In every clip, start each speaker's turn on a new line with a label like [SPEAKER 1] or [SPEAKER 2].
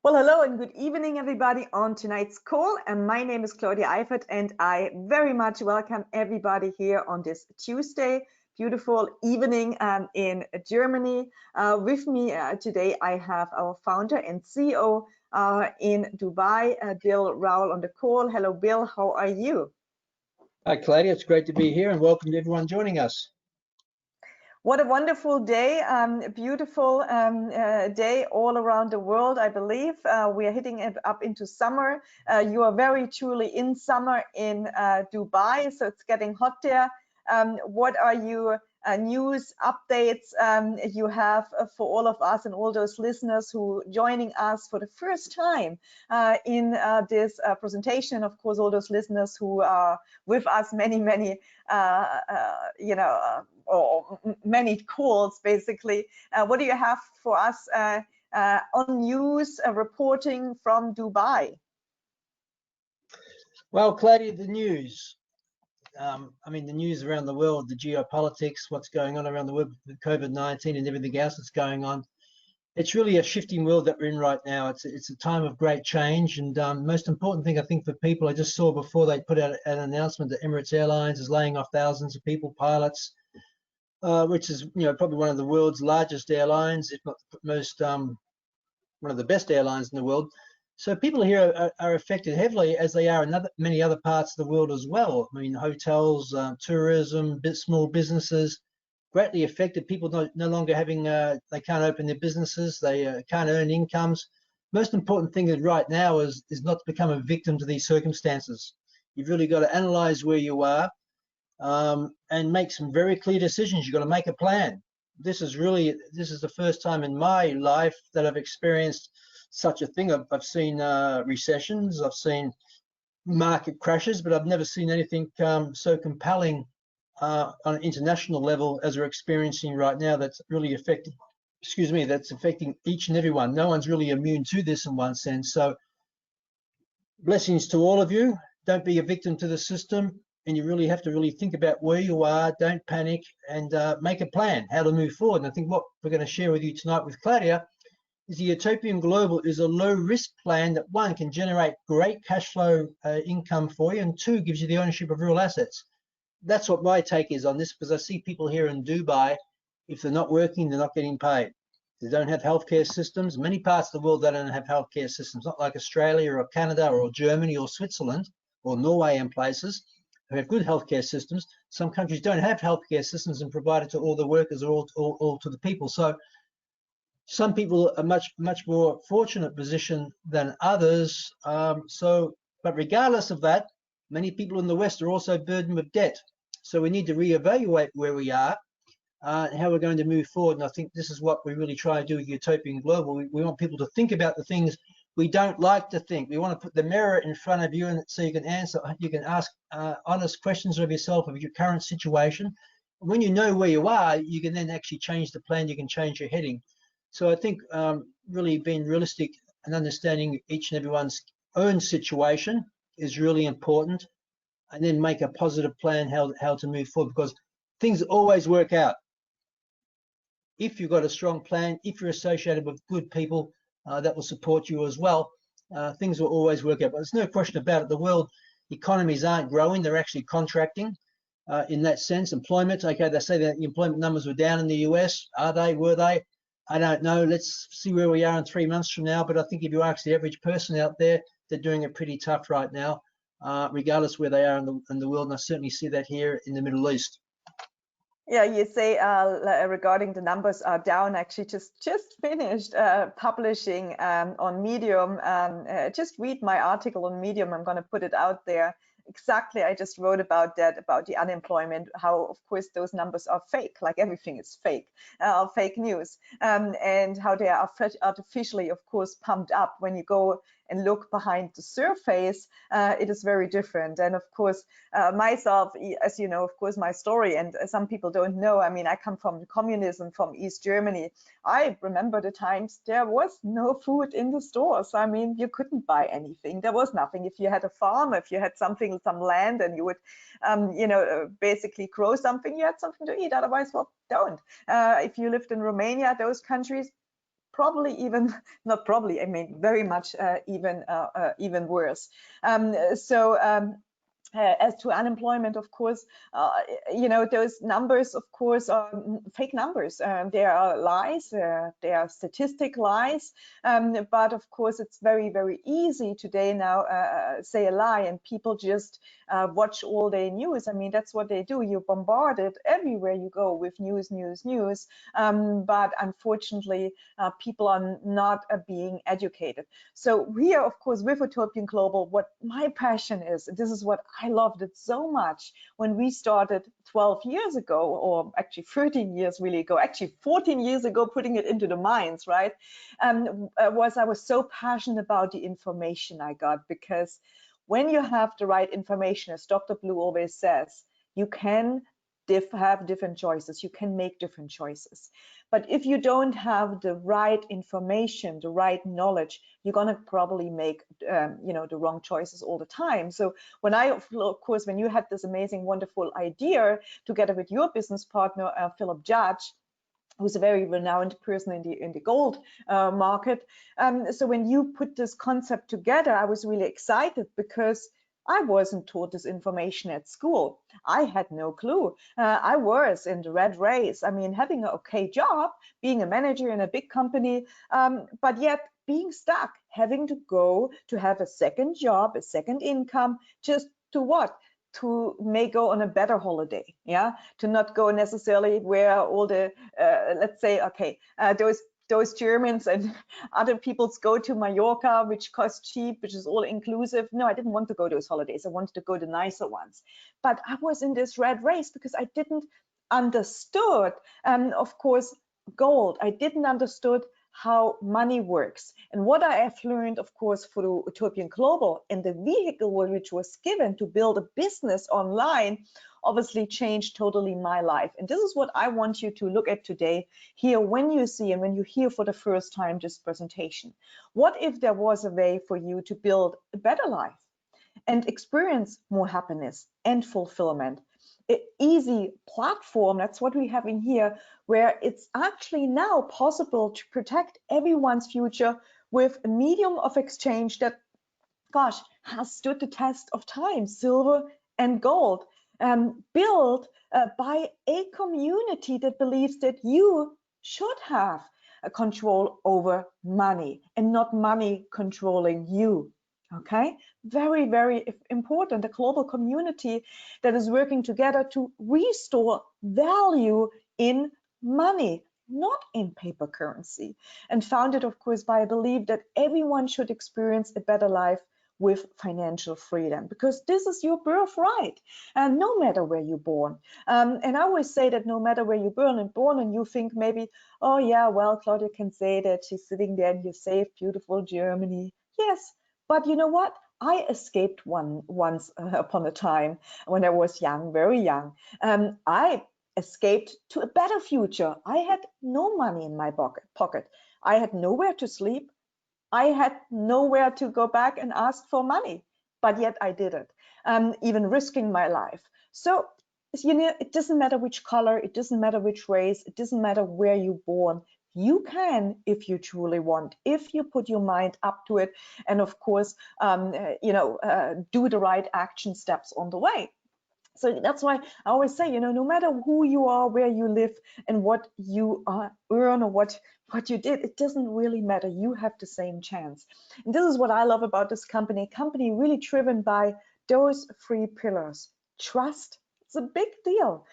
[SPEAKER 1] Well, hello and good evening, everybody, on tonight's call. And my name is Claudia Eifert, and I very much welcome everybody here on this Tuesday, beautiful evening in Germany. With me today, I have our founder and CEO in Dubai, Bill Rowell, on the call. Hello, Bill. How are you?
[SPEAKER 2] Hi, Claudia. It's great to be here, and welcome to everyone joining us.
[SPEAKER 1] What a wonderful day, beautiful day all around the world, I believe. We are hitting it up into summer. You are very truly in summer in Dubai, so it's getting hot there. What are your news updates you have for all of us and all those listeners who are joining us for the first time in this presentation? Of course, all those listeners who are with us many or many calls, basically. What do you have for us on news reporting from Dubai?
[SPEAKER 2] Well, Claudia, the news. The news around the world, the geopolitics, what's going on around the world with COVID-19 and everything else that's going on. It's really a shifting world that we're in right now. It's a time of great change, and most important thing I think for people, I just saw before they put out an announcement that Emirates Airlines is laying off thousands of people, pilots, which is probably one of the world's largest airlines, if not most one of the best airlines in the world. So people here are affected heavily, as they are in many other parts of the world as well. I mean, hotels, tourism, small businesses, greatly affected. People no longer having, they can't open their businesses, they can't earn incomes. Most important thing right now is not to become a victim to these circumstances. You've really got to analyze where you are and make some very clear decisions. You've got to make a plan. This is the first time in my life that I've experienced such a thing. I've seen recessions, I've seen market crashes, but I've never seen anything so compelling on an international level as we're experiencing right now. That's really affecting, that's affecting each and every one. No one's really immune to this in one sense. So blessings to all of you. Don't be a victim to the system, and you really have to really think about where you are. Don't panic, and make a plan how to move forward. And I think what we're going to share with you tonight with Claudia is the Utopian Global is a low-risk plan that, one, can generate great cash flow income for you, and two, gives you the ownership of real assets. That's what my take is on this, because I see people here in Dubai, if they're not working, they're not getting paid. They don't have healthcare systems. Many parts of the world, they don't have healthcare systems, not like Australia or Canada or Germany or Switzerland or Norway and places who have good healthcare systems. Some countries don't have healthcare systems and provide it to all the workers or all to the people. So some people are much more fortunate position than others. But regardless of that, many people in the West are also burdened with debt. So we need to reevaluate where we are and how we're going to move forward. And I think this is what we really try to do with Utopian Global. We want people to think about the things we don't like to think. We want to put the mirror in front of you, and so you can ask honest questions of yourself, of your current situation. When you know where you are, you can then actually change the plan. You can change your heading. So I think really being realistic and understanding each and everyone's own situation is really important, and then make a positive plan how to move forward, because things always work out. If you've got a strong plan, if you're associated with good people that will support you as well, things will always work out. But there's no question about it. The world economies aren't growing. They're actually contracting in that sense. Employment, okay, they say that the employment numbers were down in the US. Are they? Were they? I don't know. Let's see where we are in 3 months from now. But I think if you ask the average person out there, they're doing it pretty tough right now, regardless where they are in the world. And I certainly see that here in the Middle East.
[SPEAKER 1] Yeah, you say regarding the numbers are down. Actually, just finished publishing on Medium. Just read my article on Medium. I'm going to put it out there. Exactly, I just wrote about that, about the unemployment, how of course those numbers are fake, like everything is fake news, and how they are artificially, of course, pumped up. When you go and look behind the surface, it is very different. And of course, myself, as you know, of course, my story, and some people don't know, I mean, I come from communism, from East Germany. I remember the times there was no food in the stores. I mean, you couldn't buy anything. There was nothing. If you had a farm, if you had something, some land, and you would, basically grow something, you had something to eat. Otherwise, well, don't. If you lived in Romania, those countries, probably even, not probably, I mean, very much even worse. As to unemployment, of course, those numbers, of course, are fake numbers. They are lies, they are statistic lies. But of course, it's very, very easy today now say a lie, and people just watch all day news. I mean, that's what they do. You're bombarded everywhere you go with news, news, news. But unfortunately, people are not being educated. So here, of course, with Utopian Global, what my passion is, this is what I loved it so much when we started 12 years ago, or actually 13 years really ago, actually 14 years ago, putting it into the minds, right? Was I was so passionate about the information I got, because when you have the right information, as Dr. Blue always says, you can have different choices, you can make different choices. But if you don't have the right information, the right knowledge, you're going to probably make the wrong choices all the time. So when when you had this amazing, wonderful idea together with your business partner, Philip Judge, who's a very renowned person in the gold market. So when you put this concept together, I was really excited, because I wasn't taught this information at school. I had no clue. I was in the red race. I mean, having an okay job, being a manager in a big company, but yet being stuck, having to go to have a second job, a second income, just to what? To may go on a better holiday, yeah, to not go necessarily where all the let's say, okay, those Germans and other peoples go to Mallorca, which costs cheap, which is all inclusive. No, I didn't want to go to those holidays. I wanted to go to nicer ones. But I was in this red race because I didn't understood, of course, gold. I didn't understood how money works. And what I have learned, of course, through Utopian Global, and the vehicle which was given to build a business online, obviously changed totally my life. And this is what I want you to look at today here when you see and when you hear for the first time this presentation. What if there was a way for you to build a better life and experience more happiness and fulfillment? An easy platform, that's what we have in here, where it's actually now possible to protect everyone's future with a medium of exchange that, gosh, has stood the test of time, silver and gold, built by a community that believes that you should have a control over money and not money controlling you. Okay, very, very important. A global community that is working together to restore value in money, not in paper currency, and founded, of course, by a belief that everyone should experience a better life with financial freedom, because this is your birthright, and no matter where you're born. And I always say that no matter where you're born, and you think maybe, oh yeah, well, Claudia can say that she's sitting there in your safe, beautiful Germany. Yes. But you know what? I escaped once upon a time when I was young, very young. I escaped to a better future. I had no money in my pocket. I had nowhere to sleep. I had nowhere to go back and ask for money, but yet I did it, even risking my life. So, it doesn't matter which color, it doesn't matter which race, it doesn't matter where you're born. You can, if you truly want, if you put your mind up to it, and of course, do the right action steps on the way. So that's why I always say, no matter who you are, where you live, and what you earn, or what you did, it doesn't really matter. You have the same chance. And this is what I love about this company. Company really driven by those three pillars. Trust. It's a big deal.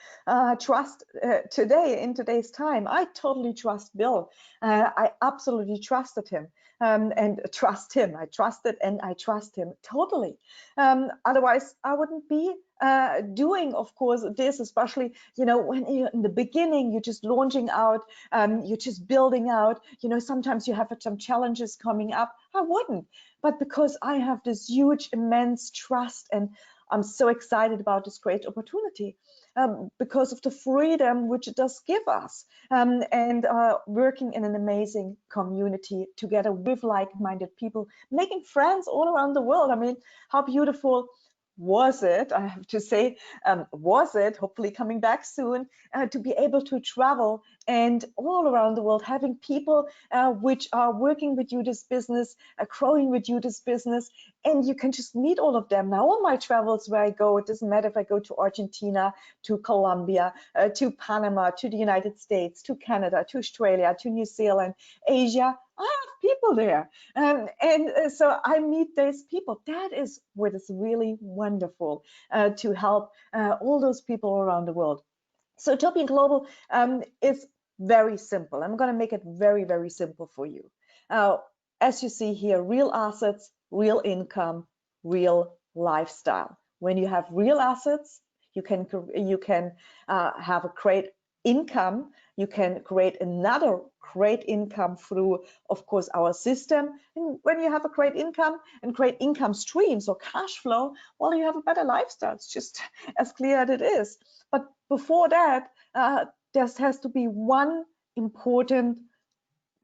[SPEAKER 1] Trust today, in today's time. I totally trust Bill. I absolutely trusted him. And trust him. I trusted and I trust him totally. Otherwise, I wouldn't be doing, of course, this, especially, when you're in the beginning, you're just launching out, you're just building out, sometimes you have some challenges coming up. I wouldn't, but because I have this huge, immense trust, and I'm so excited about this great opportunity, because of the freedom which it does give us, and working in an amazing community together with like-minded people, making friends all around the world. I mean, how beautiful was it, I have to say, was it, hopefully coming back soon, to be able to travel and all around the world, having people which are working with you this business, growing with you this business, and you can just meet all of them. Now, all my travels where I go, it doesn't matter if I go to Argentina, to Colombia, to Panama, to the United States, to Canada, to Australia, to New Zealand, Asia, I have people there. So I meet those people. That is what is really wonderful, to help all those people around the world. So Utopian Global is very simple. I'm going to make it very, very simple for you. As you see here, real assets, real income, real lifestyle. When you have real assets, you can have a great income. You can create another great income through, of course, our system. And when you have a great income and great income streams or cash flow, well, you have a better lifestyle. It's just as clear as it is. But before that, there has to be one important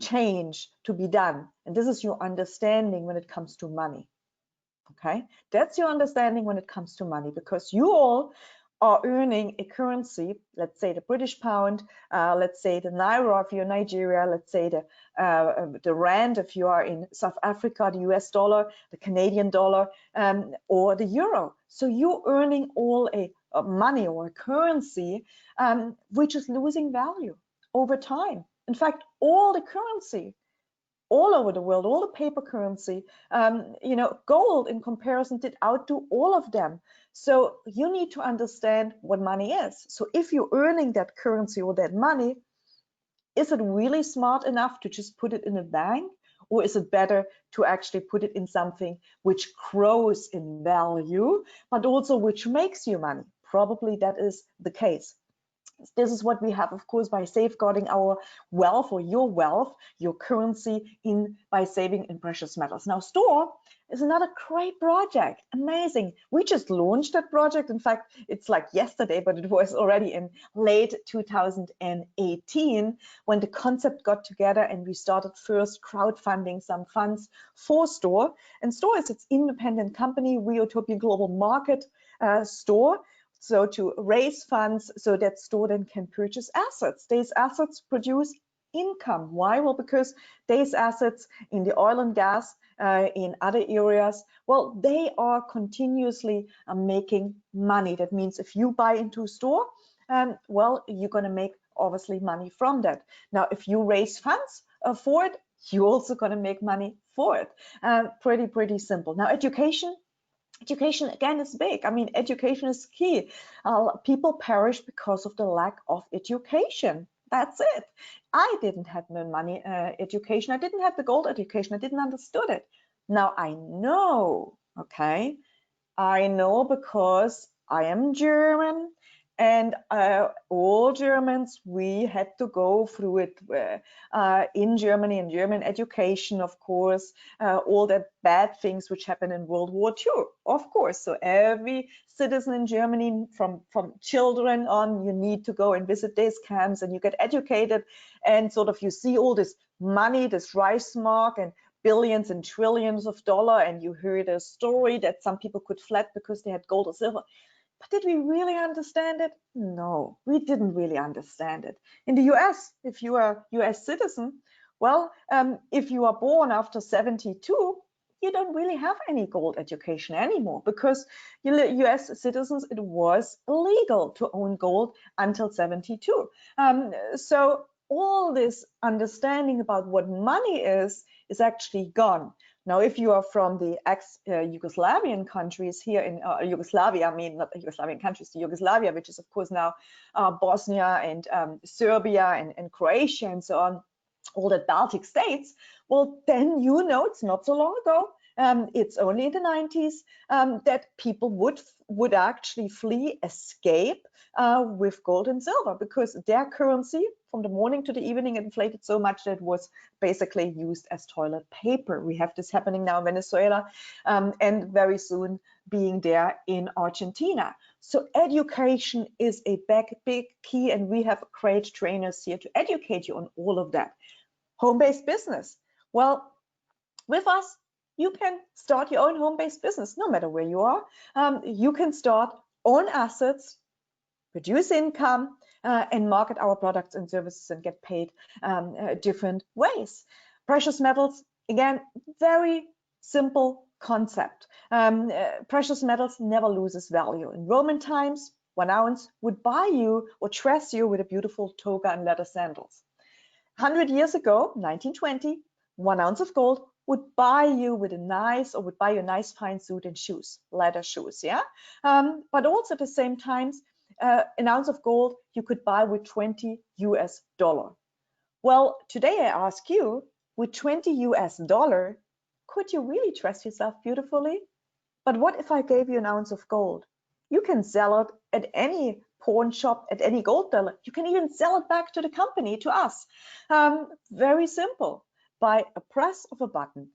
[SPEAKER 1] change to be done. And this is your understanding when it comes to money. Okay, that's your understanding when it comes to money, because you all are earning a currency, let's say the British pound, let's say the Naira if you're in Nigeria, let's say the Rand if you are in South Africa, the US dollar, the Canadian dollar, or the euro. So you're earning all a money or a currency which is losing value over time. In fact, all the currency all over the world, all the paper currency, gold in comparison did outdo all of them. So you need to understand what money is. So if you're earning that currency or that money, is it really smart enough to just put it in a bank? Or is it better to actually put it in something which grows in value, but also which makes you money? Probably that is the case. This is what we have, of course, by safeguarding our wealth or your wealth, your currency, by saving in precious metals. Now, Store is another great project. Amazing. We just launched that project. In fact, it's like yesterday, but it was already in late 2018 when the concept got together and we started first crowdfunding some funds for Store. And Store is its independent company, Utopian Global Market Store. So to raise funds so that Store then can purchase assets. These assets produce income. Why? Well, because these assets in the oil and gas, in other areas, well, they are continuously making money. That means if you buy into Store, well, you're going to make obviously money from that. Now, if you raise funds for it, you're also going to make money for it. Pretty simple. Now, education again is big. I mean, education is key. People perish because of the lack of education. That's it. I didn't have the money education. I didn't have the gold education. I didn't understood it. Now I know, okay? I know because I am German, and all Germans, we had to go through it in Germany, in German education, of course, all the bad things which happened in World War II, of course. So every citizen in Germany, from children on, you need to go and visit these camps, and you get educated, and sort of you see all this money, this Reichsmark, and billions and trillions of dollars, and you heard a story that some people could fled because they had gold or silver. But did we really understand it? No, we didn't really understand it. In the US, if you are a US citizen, well, if you are born after 72, you don't really have any gold education anymore, because US citizens, it was illegal to own gold until 72. So all this understanding about what money is actually gone. Now, if you are from the ex-Yugoslavian countries here in Yugoslavia, I mean, not the Yugoslavian countries, the Yugoslavia, which is, of course, now Bosnia and Serbia and Croatia and so on, all the Baltic states, well, then you know it's not so long ago. It's only in the 90s that people would actually flee, escape with gold and silver, because their currency from the morning to the evening inflated so much that it was basically used as toilet paper. We have this happening now in Venezuela, and very soon being there in Argentina. So education is a big key, and we have great trainers here to educate you on all of that. Home-based business. Well, with us, You can start your own home-based business, no matter where you are. You can start own assets, produce income, and market our products and services and get paid different ways. Precious metals, again, very simple concept. Precious metals never loses value. In Roman times, 1 ounce would buy you or dress you with a beautiful toga and leather sandals. 100 years ago, 1920, 1 ounce of gold would buy you with a nice, or would buy you a nice fine suit and shoes, leather shoes, yeah? But also at the same time, an ounce of gold you could buy with 20 US dollar. Well, today I ask you, with 20 US dollar, could you really dress yourself beautifully? But what if I gave you an ounce of gold? You can sell it at any pawn shop, at any gold dealer. You can even sell it back to the company, to us. Very simple. By a press of a button,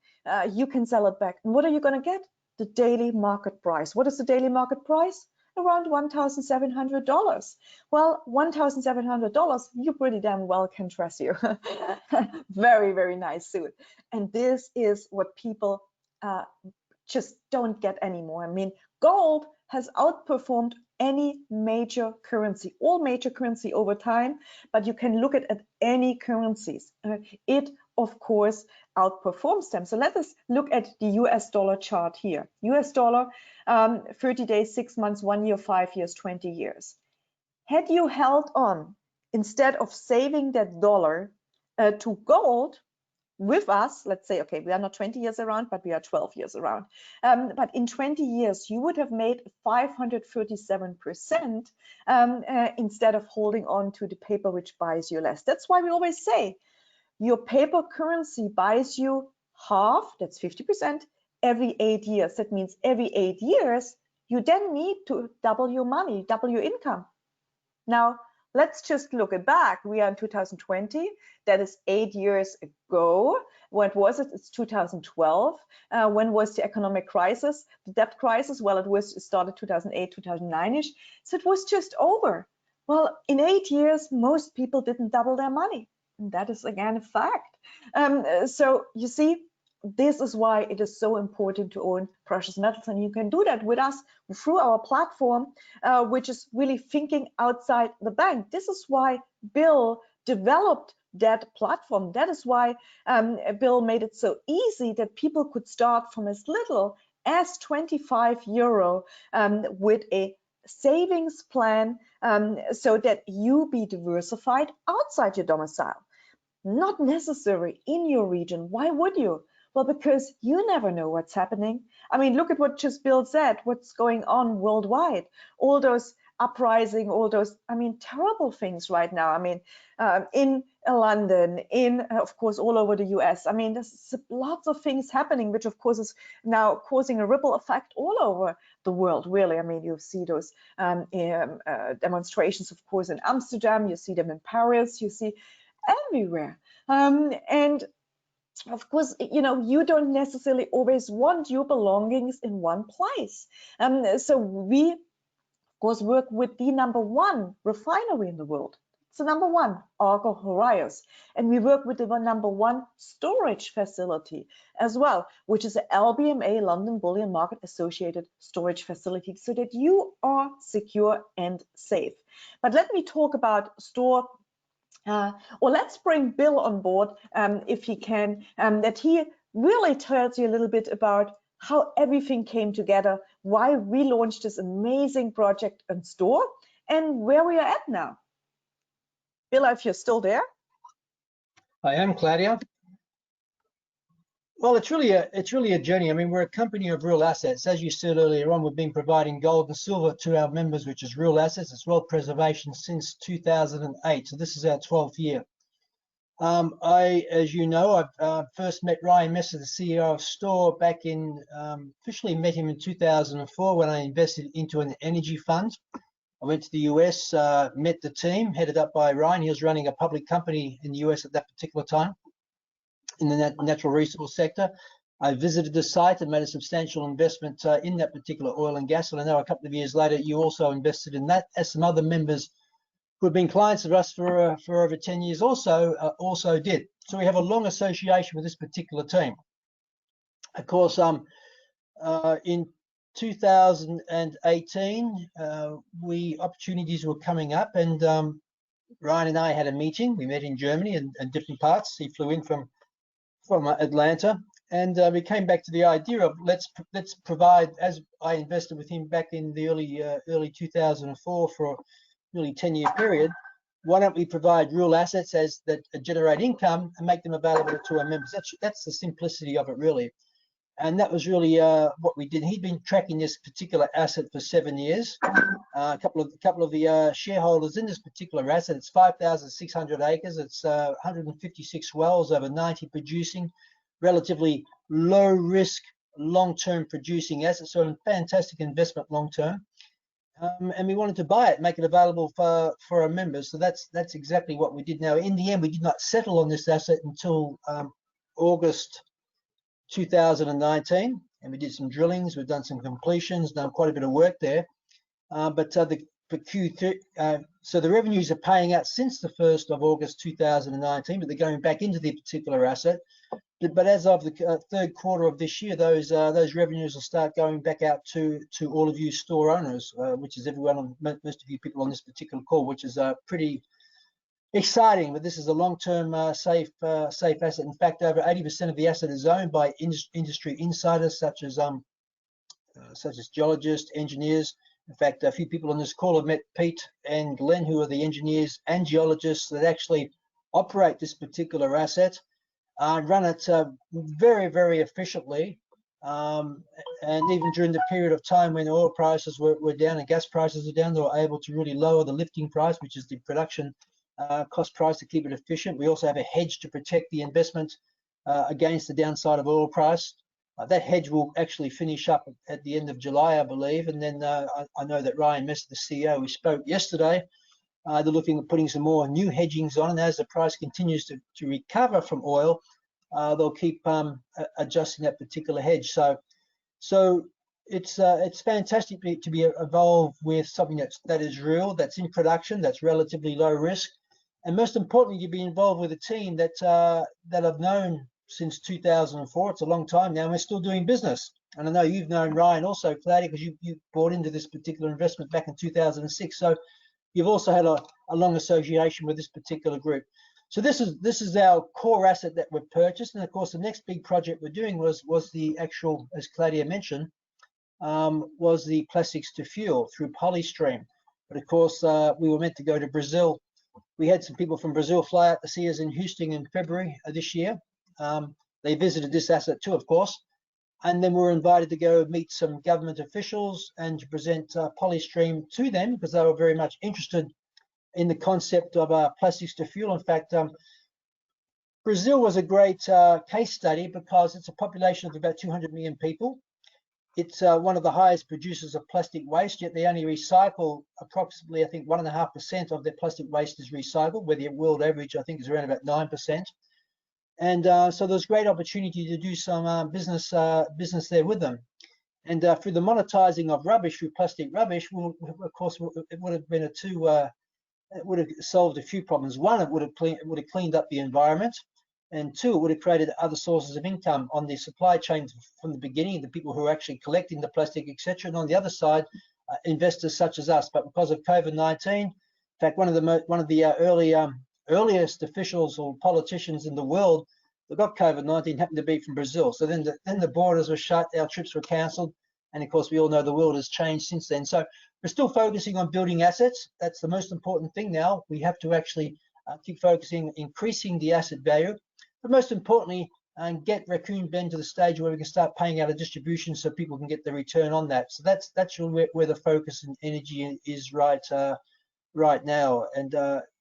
[SPEAKER 1] you can sell it back. And what are you going to get? The daily market price. What is the daily market price? Around $1,700. Well, $1,700, you pretty damn well can dress you. Very, very nice suit. And this is what people just don't get anymore. I mean, gold has outperformed any major currency, all major currency over time, but you can look at any currencies. It, of course, outperforms them. So let us look at the US dollar chart here. US dollar, 30 days, 6 months, 1 year, 5 years, 20 years. Had you held on, instead of saving that dollar to gold, with us, let's say, okay, we are not 20 years around, but we are 12 years around. But in 20 years, you would have made 537% instead of holding on to the paper, which buys you less. That's why we always say your paper currency buys you half, that's 50%, every 8 years. That means every 8 years, you then need to double your money, double your income. Now, let's just look back. We are in 2020. That is 8 years ago. What was it? It's 2012. When was the economic crisis? The debt crisis? Well, it started 2008, 2009-ish. So it was just over. Well, in 8 years, most people didn't double their money. And that is, again, a fact. So you see, this is why it is so important to own precious metals, and you can do that with us through our platform, which is really thinking outside the bank. This is why Bill developed that platform. That is why Bill made it so easy that people could start from as little as €25 with a savings plan, so that you be diversified outside your domicile. Not necessary in your region. Why would you? Well, because you never know what's happening. I mean, look at what just Bill said, what's going on worldwide. All those uprising, all those, I mean, terrible things right now. I mean, in London, of course, all over the US. I mean, there's lots of things happening, which of course is now causing a ripple effect all over the world, really. I mean, you see those demonstrations, of course, in Amsterdam, you see them in Paris, you see everywhere. And of course, you know, you don't necessarily always want your belongings in one place. So we, of course, work with the #1 refinery in the world. It's the #1, Argo Horius. And we work with the #1 storage facility as well, which is a LBMA, London Bullion Market Associated storage facility, so that you are secure and safe. But let me talk about store. Or let's bring Bill on board, if he can, that he really tells you a little bit about how everything came together, why we launched this amazing project and store, and where we are at now. Bill, if you're still there.
[SPEAKER 2] I am, Claudia. Well, it's really a journey. I mean, we're a company of real assets. As you said earlier on, we've been providing gold and silver to our members, which is real assets. It's wealth preservation since 2008. So this is our 12th year. As you know, I first met Ryan Messer, the CEO of Store, back in, officially met him in 2004 when I invested into an energy fund. I went to the US, met the team, headed up by Ryan. He was running a public company in the US at that particular time, in the natural resource sector. I visited the site and made a substantial investment in that particular oil and gas. And I know a couple of years later, you also invested in that, as some other members who have been clients of us for over 10 years also did. So we have a long association with this particular team. Of course, in 2018, opportunities were coming up, and Ryan and I had a meeting. We met in Germany and different parts. He flew in from Atlanta, and we came back to the idea of let's provide, as I invested with him back in the early 2004 for a nearly 10-year period. Why don't we provide real assets that generate income and make them available to our members? That's the simplicity of it, really. And that was really what we did. He'd been tracking this particular asset for 7 years. A couple of the shareholders in this particular asset. It's 5,600 acres. It's 156 wells, over 90 producing, relatively low risk, long-term producing assets. So a fantastic investment long-term. And we wanted to buy it, make it available for our members. So that's exactly what we did. Now, in the end, we did not settle on this asset until August 2019, and we did some drillings. We've done some completions, done quite a bit of work there. But the Q3, so the revenues are paying out since the 1st of August 2019, but they're going back into the particular asset. But as of the third quarter of this year, those revenues will start going back out to all of you store owners, which is everyone, most of you people on this particular call, which is pretty exciting. But this is a long-term safe asset. In fact, over 80% of the asset is owned by industry insiders, such as geologists, engineers. In fact, a few people on this call have met Pete and Glenn, who are the engineers and geologists that actually operate this particular asset. Run it very, very efficiently. And even during the period of time when oil prices were down and gas prices are down, they were able to really lower the lifting price, which is the production cost price, to keep it efficient. We also have a hedge to protect the investment against the downside of oil price. That hedge will actually finish up at the end of July, I believe. And then I know that Ryan Messer, the CEO, we spoke yesterday. They're looking at putting some more new hedgings on, and as the price continues to recover from oil, they'll keep adjusting that particular hedge. So it's fantastic to be involved with something that is real, that's in production, that's relatively low risk, and most importantly, to be involved with a team that I've known since 2004. It's a long time now, and we're still doing business. And I know you've known Ryan also, Claudia, because you bought into this particular investment back in 2006. So you've also had a long association with this particular group. So this is our core asset that we've purchased. And of course, the next big project we're doing was the actual, as Claudia mentioned, was the plastics to fuel through Polystream. But of course, we were meant to go to Brazil. We had some people from Brazil fly out to see us in Houston in February of this year. They visited this asset too, of course. And then we were invited to go meet some government officials and to present Polystream to them, because they were very much interested in the concept of plastics to fuel. In fact, Brazil was a great case study because it's a population of about 200 million people. It's one of the highest producers of plastic waste, yet they only recycle approximately, I think, 1.5% of their plastic waste is recycled, where the world average, I think, is around about 9%. And so there's great opportunity to do some business there with them. And through the monetizing of rubbish, through plastic rubbish, of course, it would have been it would have solved a few problems. One, it would have cleaned up the environment, and two, it would have created other sources of income on the supply chain from the beginning, the people who are actually collecting the plastic, etc. And on the other side, investors such as us. But because of COVID-19, in fact, one of the earliest officials or politicians in the world that got COVID-19 happened to be from Brazil. So then the borders were shut, our trips were cancelled, and of course we all know the world has changed since then. So we're still focusing on building assets. That's the most important thing now. We have to actually keep focusing, increasing the asset value, but most importantly, get Raccoon Bend to the stage where we can start paying out a distribution so people can get the return on that. So that's really where the focus and energy is right now. And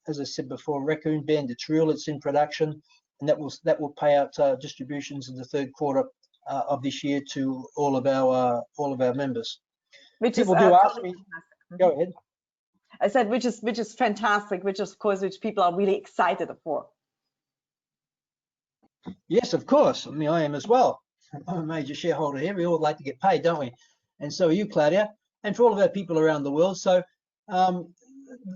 [SPEAKER 2] as I said before, Raccoon Bend, it's real, it's in production, and that will pay out distributions in the third quarter of this year to all of our members. People do ask me. Go ahead.
[SPEAKER 1] I said, which is fantastic, which people are really excited for.
[SPEAKER 2] Yes, of course. I mean, I am as well. I'm a major shareholder here. We all like to get paid, don't we? And so are you, Claudia, and for all of our people around the world. So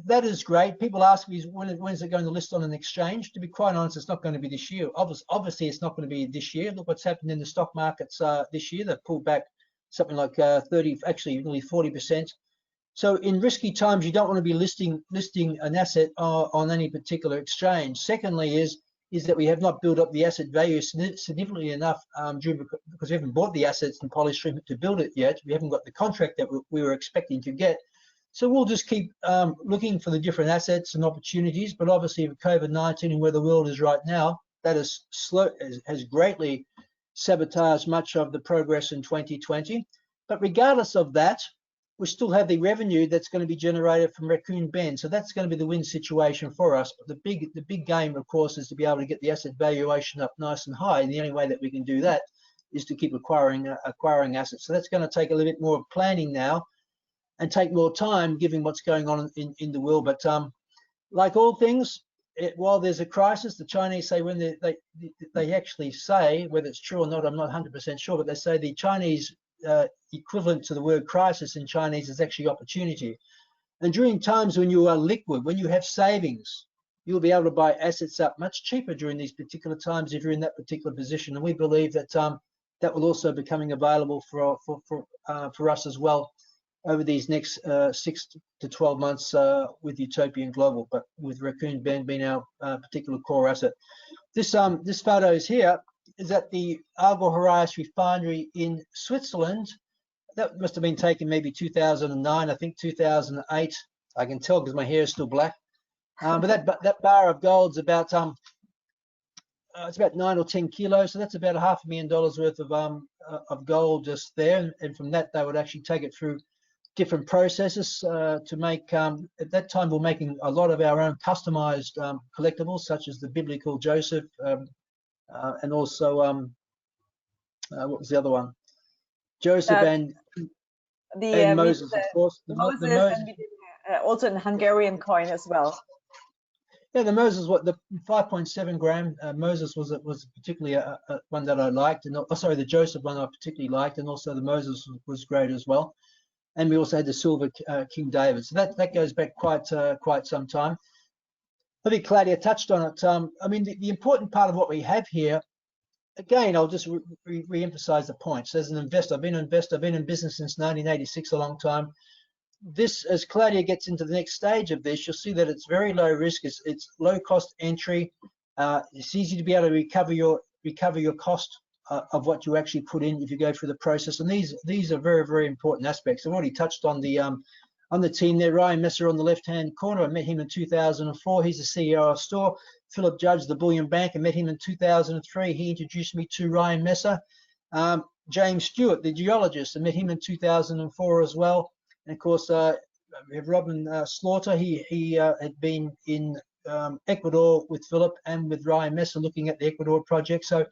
[SPEAKER 2] that is great. People ask me, when is it going to list on an exchange? To be quite honest, it's not going to be this year. Obviously, it's not going to be this year. Look what's happened in the stock markets this year. They've pulled back something like 30, actually nearly 40%. So in risky times, you don't want to be listing an asset on any particular exchange. Secondly, is that we have not built up the asset value significantly enough because we haven't bought the assets and polished to build it yet. We haven't got the contract that we were expecting to get. So we'll just keep looking for the different assets and opportunities. But obviously, with COVID-19 and where the world is right now, that has greatly sabotaged much of the progress in 2020. But regardless of that, we still have the revenue that's going to be generated from Raccoon Bend. So that's going to be the win situation for us. But the big game, of course, is to be able to get the asset valuation up nice and high. And the only way that we can do that is to keep acquiring assets. So that's going to take a little bit more planning now and take more time, given what's going on in the world. But like all things, while there's a crisis, the Chinese say, when they actually say, whether it's true or not, I'm not 100% sure, but they say the Chinese equivalent to the word crisis in Chinese is actually opportunity. And during times when you are liquid, when you have savings, you'll be able to buy assets up much cheaper during these particular times if you're in that particular position. And we believe that that will also be becoming available for us as well over these next 6 to 12 months with Utopian Global, but with Raccoon Bend being our particular core asset. This photo is here is at the Argo Horizon refinery in Switzerland. That must have been taken maybe 2009, I think 2008. I can tell because my hair is still black. But that bar of gold is about it's about 9 or 10 kilos, so that's about $500,000 worth of gold just there. And from that, they would actually take it through different processes to make. At that time, we're making a lot of our own customized collectibles, such as the biblical Joseph, and also what was the other one? Joseph and Moses, of course.
[SPEAKER 1] Moses, and also in Hungarian coin as well.
[SPEAKER 2] Yeah, the Moses, the 5.7 gram Moses was particularly one that I liked, and sorry, the Joseph one I particularly liked, and also the Moses was great as well. And we also had the silver King David. So that goes back quite some time. I think Claudia touched on it. I mean, the important part of what we have here, again, I'll just re-emphasize the points. As an investor, I've been in business since 1986, a long time. This, as Claudia gets into the next stage of this, you'll see that it's very low risk. It's low cost entry. It's easy to be able to recover your cost of what you actually put in if you go through the process. And these are very, very important aspects. I've already touched on the team there. Ryan Messer on the left-hand corner. I met him in 2004. He's the CEO of Store. Philip Judge, the bullion bank. I met him in 2003. He introduced me to Ryan Messer. James Stewart, the geologist. I met him in 2004 as well. And of course, we have Robin Slaughter. He had been in Ecuador with Philip and with Ryan Messer looking at the Ecuador project. So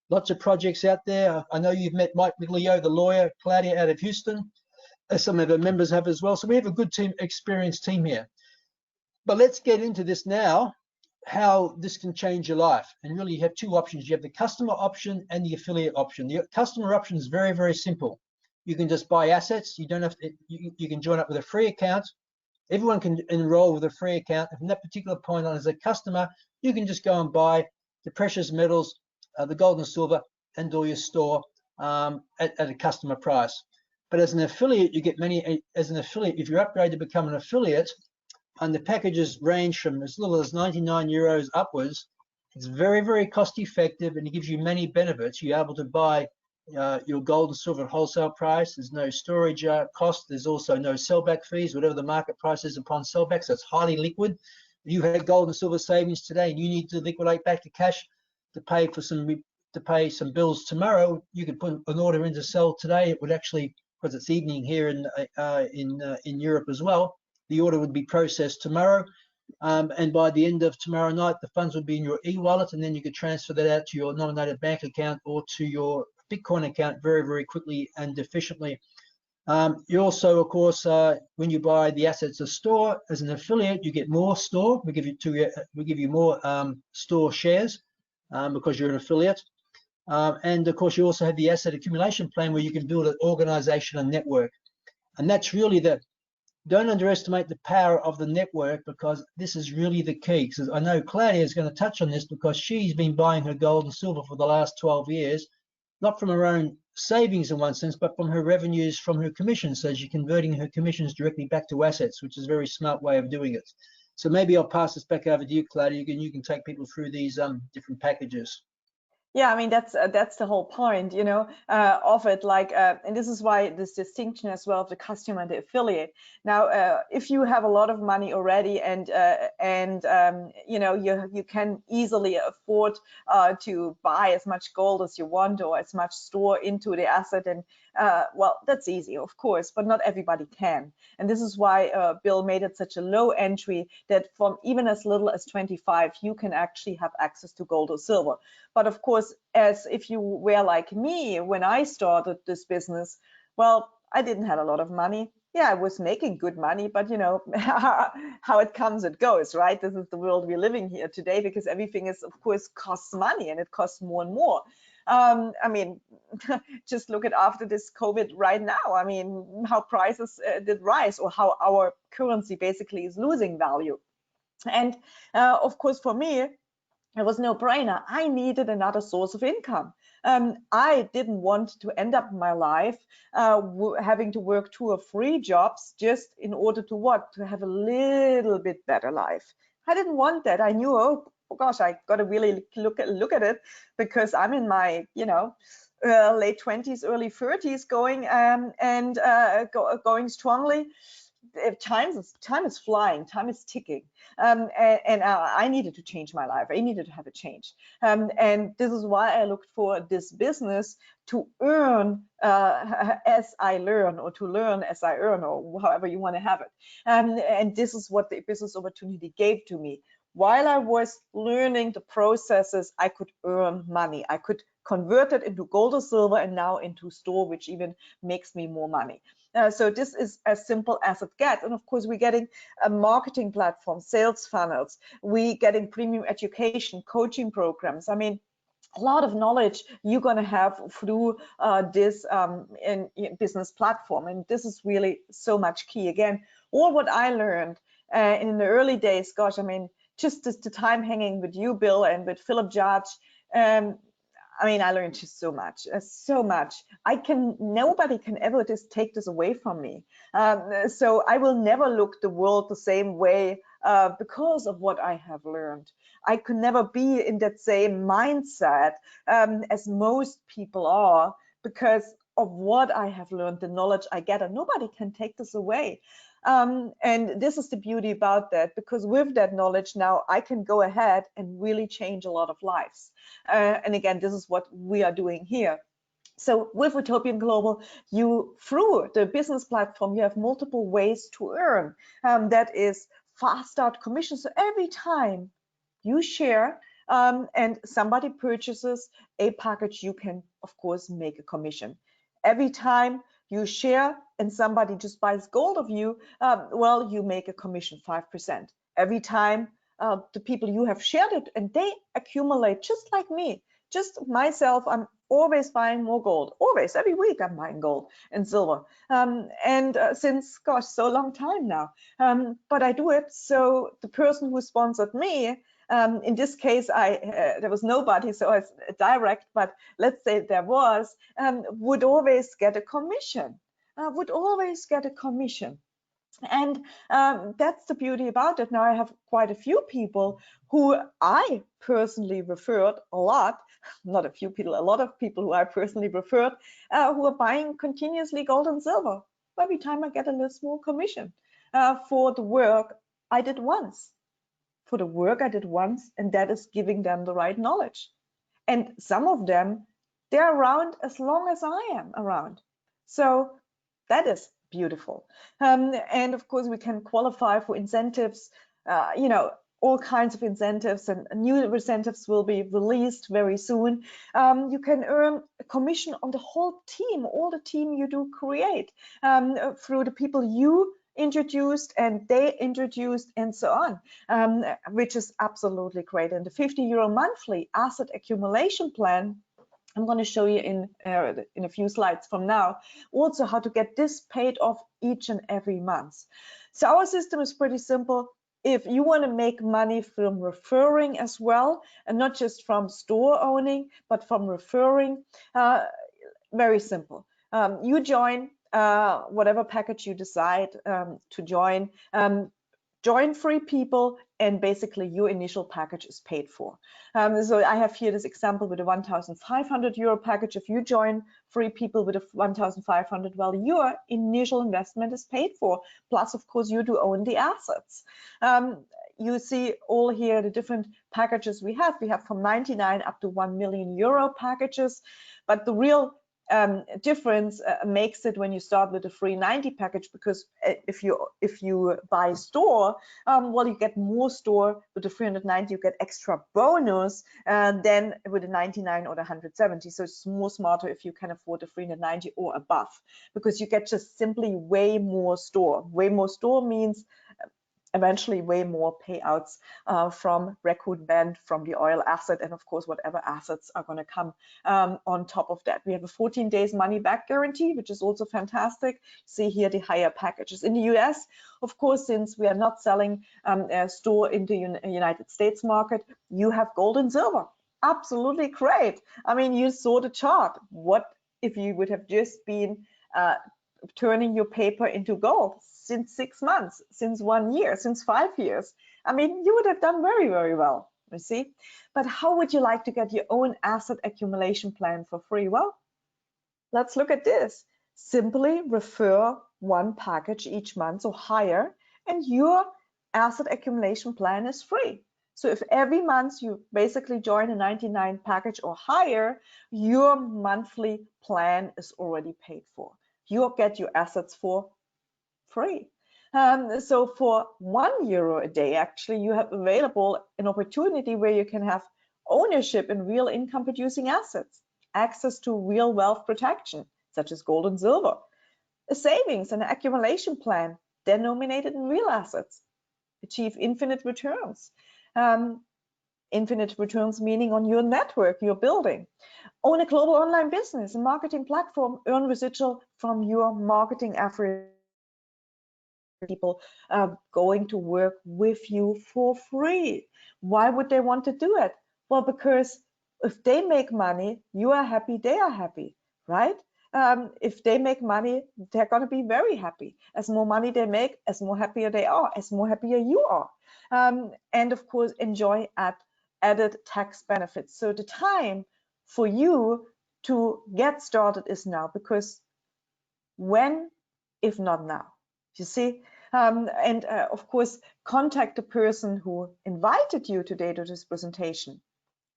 [SPEAKER 2] lots of projects out there. I know you've met Mike Miglio, the lawyer, Claudia out of Houston, as some of the members have as well. So we have a good team, experienced team here. But let's get into this now, how this can change your life. And really you have two options. You have the customer option and the affiliate option. The customer option is very, very simple. You can just buy assets. You don't have to, you can join up with a free account. Everyone can enroll with a free account. And from that particular point on, as a customer, you can just go and buy the precious metals, the gold and silver, and do your store at a customer price. But as an affiliate, you get many. As an affiliate, if you upgrade to become an affiliate, and the packages range from as little as 99 euros upwards, it's very, very cost effective, and it gives you many benefits. You're able to buy your gold and silver at wholesale price. There's no storage cost. There's also no sellback fees, whatever the market price is upon sellback. So it's highly liquid. If you had gold and silver savings today and you need to liquidate back to cash to pay for some bills tomorrow, you could put an order in to sell today. It would actually, because it's evening here in Europe as well, the order would be processed tomorrow. And by the end of tomorrow night, the funds would be in your e-wallet, and then you could transfer that out to your nominated bank account or to your Bitcoin account very, very quickly and efficiently. You also, of course, when you buy the assets of Store as an affiliate, you get more Store. We give you more Store shares because you're an affiliate. And of course, you also have the asset accumulation plan where you can build an organization and network. And that's really don't underestimate the power of the network, because this is really the key. Because I know Claudia is going to touch on this, because she's been buying her gold and silver for the last 12 years, not from her own savings in one sense, but from her revenues from her commissions. So she's converting her commissions directly back to assets, which is a very smart way of doing it. So maybe I'll pass this back over to you, Claudia, and you can take people through these different packages.
[SPEAKER 1] Yeah, I mean, that's the whole point, you know, of it. Like, and this is why this distinction as well of the customer and the affiliate. Now, if you have a lot of money already, and you know, you can easily afford to buy as much gold as you want, or as much store into the asset, and well, that's easy, of course, but not everybody can. And this is why Bill made it such a low entry, that from even as little as 25, you can actually have access to gold or silver. But of course, as if you were like me when I started this business, well, I didn't have a lot of money. Yeah, I was making good money, but you know, how it comes, it goes, right? This is the world we're living here today, because everything is, of course, costs money, and it costs more and more. I mean, just look at after this COVID right now. I mean, how prices did rise, or how our currency basically is losing value. And of course, for me, it was no brainer. I needed another source of income. I didn't want to end up my life having to work 2 or 3 jobs just in order to what? To have a little bit better life. I didn't want that. I knew, oh gosh, I got to really look at it, because I'm in my, you know, late 20s, early 30s, going and going strongly. Time is flying, time is ticking, and I needed to change my life. I needed to have a change, and this is why I looked for this business to earn as I learn, or to learn as I earn, or however you want to have it. And this is what the business opportunity gave to me. While I was learning the processes, I could earn money. I could convert it into gold or silver, and now into store, which even makes me more money. So this is as simple as it gets. And of course, we're getting a marketing platform, sales funnels, we're getting premium education, coaching programs. I mean, a lot of knowledge you're going to have through this in business platform. And this is really so much key. Again, all what I learned in the early days, gosh, I mean, just the time hanging with you, Bill, and with Philip Judge, I mean, I learned just so much, so much. Nobody can ever just take this away from me. So I will never look the world the same way because of what I have learned. I could never be in that same mindset as most people are, because of what I have learned, the knowledge I get, and nobody can take this away. And this is the beauty about that, because with that knowledge now, I can go ahead and really change a lot of lives. And again, this is what we are doing here. So with Utopian Global, through the business platform, you have multiple ways to earn. That is fast start commission. So every time you share and somebody purchases a package, you can, of course, make a commission. Every time you share and somebody just buys gold of you, well, you make a commission 5%. Every time the people you have shared it, and they accumulate just like me, just myself, I'm always buying more gold, always, every week I'm buying gold and silver, and since, gosh, so long time now. But I do it so the person who sponsored me, in this case, there was nobody, so it's direct, but let's say there was, would always get a commission, would always get a commission. And that's the beauty about it. Now I have quite a few people who I personally referred a lot, not a few people, a lot of people who I personally referred, who are buying continuously gold and silver. Every time I get a little small commission for the work I did once. For the work I did once, and that is giving them the right knowledge. And some of them, they're around as long as I am around. So that is beautiful. And of course, we can qualify for incentives, you know, all kinds of incentives, and new incentives will be released very soon. You can earn a commission on the whole team, all the team you do create, through the people you introduced and they introduced, and so on, which is absolutely great. And the €50 monthly asset accumulation plan I'm going to show you in a few slides from now also how to get this paid off each and every month. So our system is pretty simple. If you want to make money from referring as well, and not just from store owning, but from referring, very simple. You join whatever package you decide to join. Join 3 people, and basically your initial package is paid for. So I have here this example with a 1,500 euro package. If you join 3 people with a 1,500, well, your initial investment is paid for. Plus, of course, you do own the assets. You see all here the different packages we have. We have from 99 up to 1 million euro packages, but the real difference makes it when you start with a 390 package, because if you buy store, well, you get more store. With the 390 you get extra bonus than with the 99 or the 170. So it's more smarter if you can afford the 390 or above, because you get just simply way more store. Way more store means eventually way more payouts from record band, from the oil asset, and of course whatever assets are going to come on top of that. We have a 14 days money back guarantee, which is also fantastic. See here the higher packages. In the US, of course, since we are not selling a store in the United States market, you have gold and silver. Absolutely great. I mean, you saw the chart. What if you would have just been turning your paper into gold since 6 months, since 1 year, since 5 years? I mean, you would have done very, very well, you see. But how would you like to get your own asset accumulation plan for free? Well, let's look at this. Simply refer 1 package each month or higher, and your asset accumulation plan is free. So if every month you basically join a 99 package or higher, your monthly plan is already paid for. You get your assets for free. So for €1 a day, actually, you have available an opportunity where you can have ownership in real income producing assets, access to real wealth protection, such as gold and silver, a savings and accumulation plan denominated in real assets, achieve infinite returns. Infinite returns meaning on your network you're building. Own a global online business, a marketing platform, earn residual from your marketing efforts. People going to work with you for free. Why would they want to do it? Well, because if they make money, you are happy, they are happy, right? If they make money, they're going to be very happy. As more money they make, as more happier they are, as more happier you are. And of course, enjoy added tax benefits. So the time for you to get started is now, because when, if not now? You see? And of course, contact the person who invited you today to this presentation.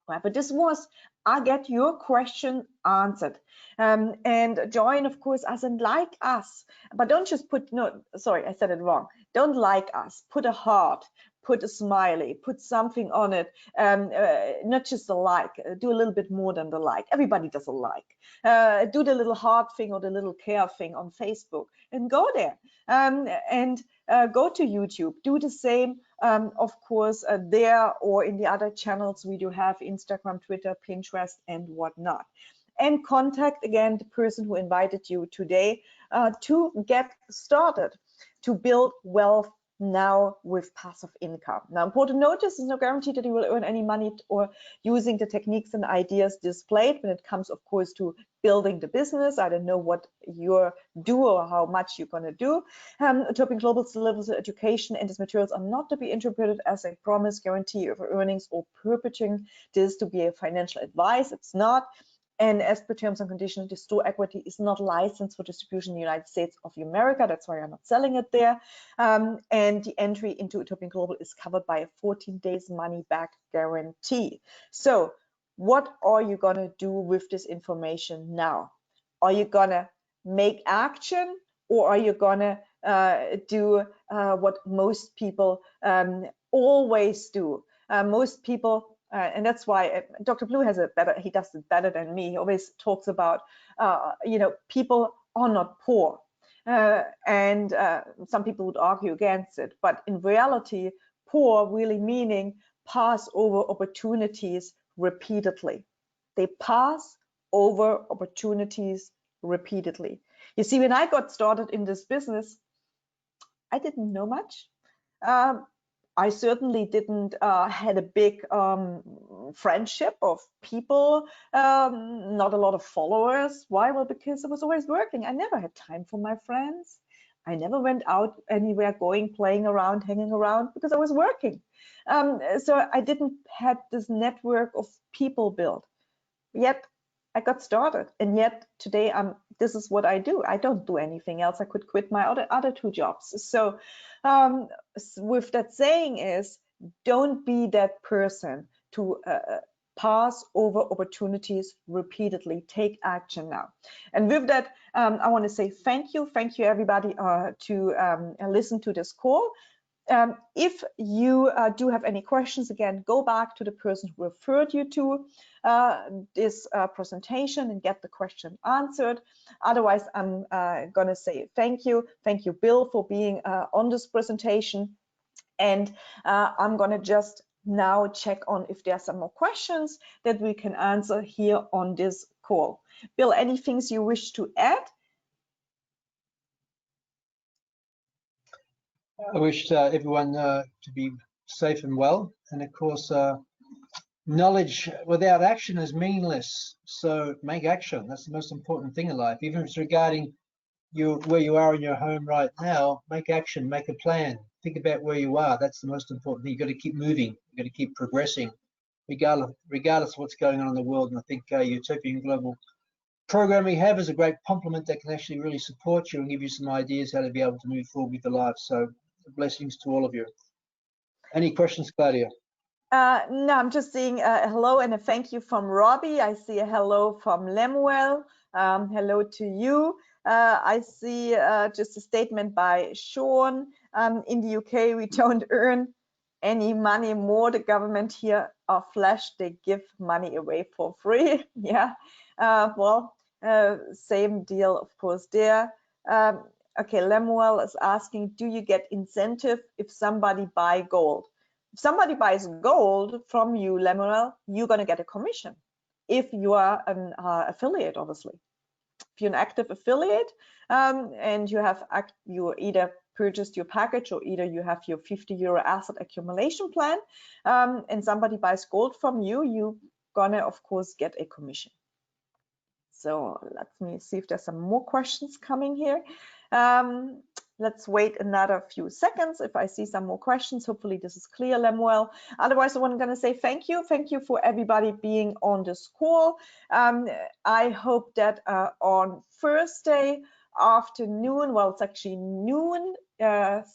[SPEAKER 1] Whoever this was, I get your question answered. And join, of course, as in like us. But don't just put, no, sorry, I said it wrong. Don't like us. Put a heart, put a smiley, put something on it. Not just a like, do a little bit more than the like. Everybody does a like. Do the little heart thing or the little care thing on Facebook and go there. And go to YouTube, do the same, of course, there or in the other channels we do have, Instagram, Twitter, Pinterest, and whatnot. And contact again the person who invited you today to get started, to build wealth now with passive income. Now, important note, this is no guarantee that you will earn any money or using the techniques and ideas displayed when it comes, of course, to building the business. I don't know what you do or how much you're going to do. Utopian Global delivers education, and these materials are not to be interpreted as a promise, guarantee of earnings, or purporting this to be a financial advice. It's not. And as per terms and conditions, the store equity is not licensed for distribution in the United States of America. That's why I'm not selling it there. And the entry into Utopian Global is covered by a 14 days money back guarantee. So what are you going to do with this information now? Are you going to make action, or are you going to do what most people always do? Most people, and that's why Dr. Blue has it better. He does it better than me. He always talks about, you know, people are not poor. And some people would argue against it. But in reality, poor really meaning pass over opportunities repeatedly. They pass over opportunities repeatedly. You see, when I got started in this business, I didn't know much. I certainly didn't had a big friendship of people, not a lot of followers. Why? Well, because I was always working. I never had time for my friends. I never went out anywhere, playing around, hanging around, because I was working. So I didn't have this network of people built. Yet I got started, and yet today this is what I do. I don't do anything else. I could quit my other two jobs. So with that saying is, don't be that person to pass over opportunities repeatedly. Take action now. And with that, I want to say thank you everybody to listen to this call. If you do have any questions, again, go back to the person who referred you to this presentation and get the question answered. Otherwise, I'm going to say thank you. Thank you, Bill, for being on this presentation. And I'm going to just now check on if there are some more questions that we can answer here on this call. Bill, any things you wish to add?
[SPEAKER 2] I wish everyone to be safe and well. And of course, knowledge without action is meaningless. So make action. That's the most important thing in life. Even if it's regarding where you are in your home right now, make action, make a plan. Think about where you are. That's the most important thing. You've got to keep moving. You've got to keep progressing, regardless of what's going on in the world. And I think Utopian Global program we have is a great complement that can actually really support you and give you some ideas how to be able to move forward with your life. So blessings to all of you. Any questions, Claudia?
[SPEAKER 1] No, I'm just seeing a hello and a thank you from Robbie. I see a hello from Lemuel. Hello to you. I see just a statement by Sean. In the UK, we don't earn any money more. The government here are flash. They give money away for free. Yeah. Well, same deal, of course, there. Okay, Lemuel is asking, do you get incentive if somebody buy gold? If somebody buys gold from you, Lemuel, you're going to get a commission if you are an affiliate, obviously. If you're an active affiliate and you either purchased your package or either you have your 50 euro asset accumulation plan and somebody buys gold from you, you're going to, of course, get a commission. So let me see if there's some more questions coming here. Let's wait another few seconds. If I see some more questions, hopefully this is clear, Lemuel. Otherwise, I'm going to say thank you. Thank you for everybody being on this call. I hope that on Thursday afternoon, well, it's actually noon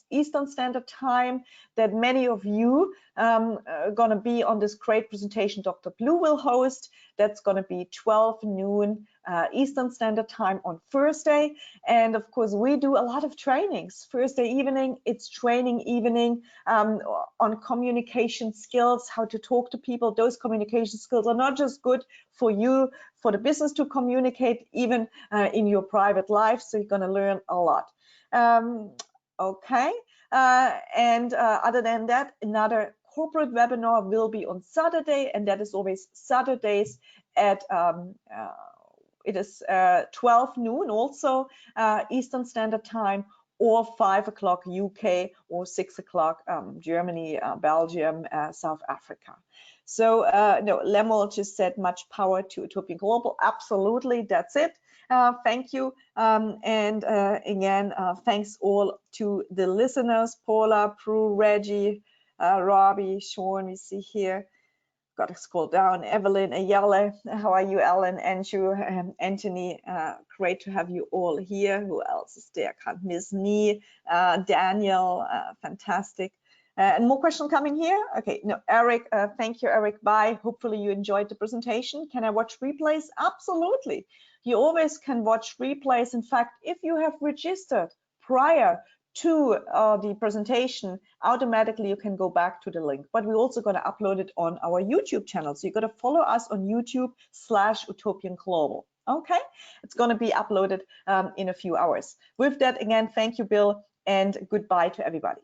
[SPEAKER 1] Eastern Standard Time, that many of you are going to be on this great presentation Dr. Blue will host. That's going to be 12 noon Eastern Standard Time on Thursday. And of course, we do a lot of trainings. Thursday evening, it's training evening on communication skills, how to talk to people. Those communication skills are not just good for you, for the business to communicate, even in your private life. So you're going to learn a lot. Okay. Other than that, another corporate webinar will be on Saturday, and that is always Saturdays at it is 12 noon also Eastern Standard Time, or 5 o'clock UK, or 6 o'clock Germany, Belgium, South Africa. So no, Lemuel just said much power to Utopian Global. Absolutely, that's it. Thank you. Again, thanks all to the listeners, Paula, Prue, Reggie, Robbie, Sean, we see here. Got to scroll down. Evelyn, Ayala, how are you, Ellen, Andrew, Anthony? Great to have you all here. Who else is there? Can't miss me. Daniel, fantastic. And more questions coming here? Okay, no, Eric, thank you, Eric. Bye. Hopefully you enjoyed the presentation. Can I watch replays? Absolutely. You always can watch replays. In fact, if you have registered prior to the presentation, automatically you can go back to the link. But we're also going to upload it on our YouTube channel. So you're going to follow us on YouTube/Utopian Global. Okay, it's going to be uploaded in a few hours. With that, again, thank you, Bill, and goodbye to everybody.